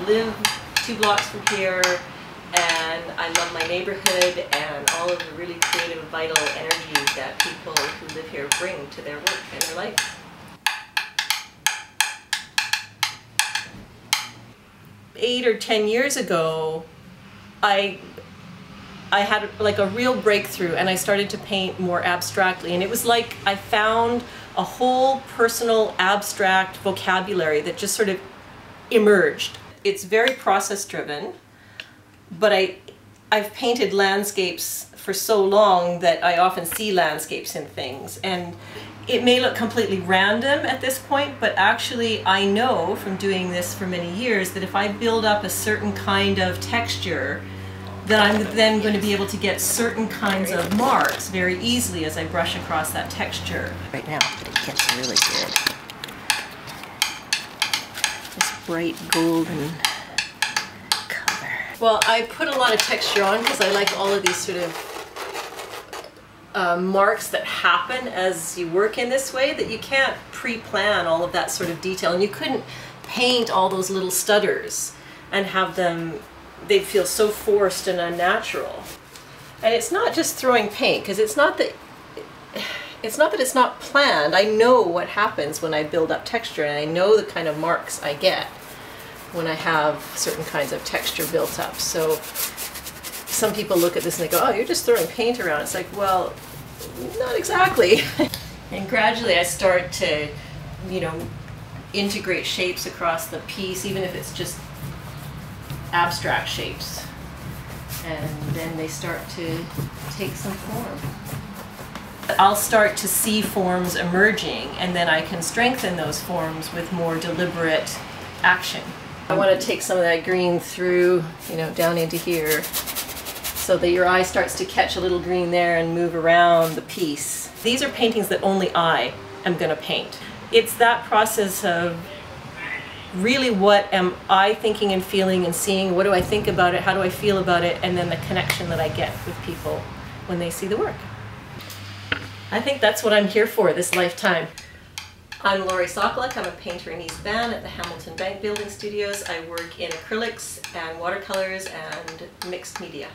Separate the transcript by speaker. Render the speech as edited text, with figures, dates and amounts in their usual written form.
Speaker 1: live 2 blocks from here, and I love my neighborhood and all of the really creative, vital energy that people who live here bring to their work and their life. Eight or 10 years ago, I had like a real breakthrough, and I started to paint more abstractly, and it was like I found a whole personal abstract vocabulary that just sort of emerged. It's very process driven, but I've painted landscapes for so long that I often see landscapes in things, and it may look completely random at this point, but actually I know from doing this for many years that if I build up a certain kind of texture, that I'm then going to be able to get certain kinds of marks very easily as I brush across that texture. Right now, but it gets really good. This bright golden color. Well, I put a lot of texture on because I like all of these sort of marks that happen as you work in this way, that you can't pre-plan all of that sort of detail, and you couldn't paint all those little stutters and have them, they feel so forced and unnatural. And it's not just throwing paint, because it's not that it's not planned. I know what happens when I build up texture, and I know the kind of marks I get when I have certain kinds of texture built up. So some people look at this and they go, oh, you're just throwing paint around. It's like, well, not exactly. And gradually I start to, you know, integrate shapes across the piece, even if it's just abstract shapes. And then they start to take some form. I'll start to see forms emerging, and then I can strengthen those forms with more deliberate action. I want to take some of that green through, you know, down into here, so that your eye starts to catch a little green there and move around the piece. These are paintings that only I am going to paint. It's that process of really what am I thinking and feeling and seeing, what do I think about it, how do I feel about it, and then the connection that I get with people when they see the work. I think that's what I'm here for this lifetime. I'm Laurie Sokoluk. I'm a painter in East Van at the Hamilton Bank Building Studios. I work in acrylics and watercolors and mixed media.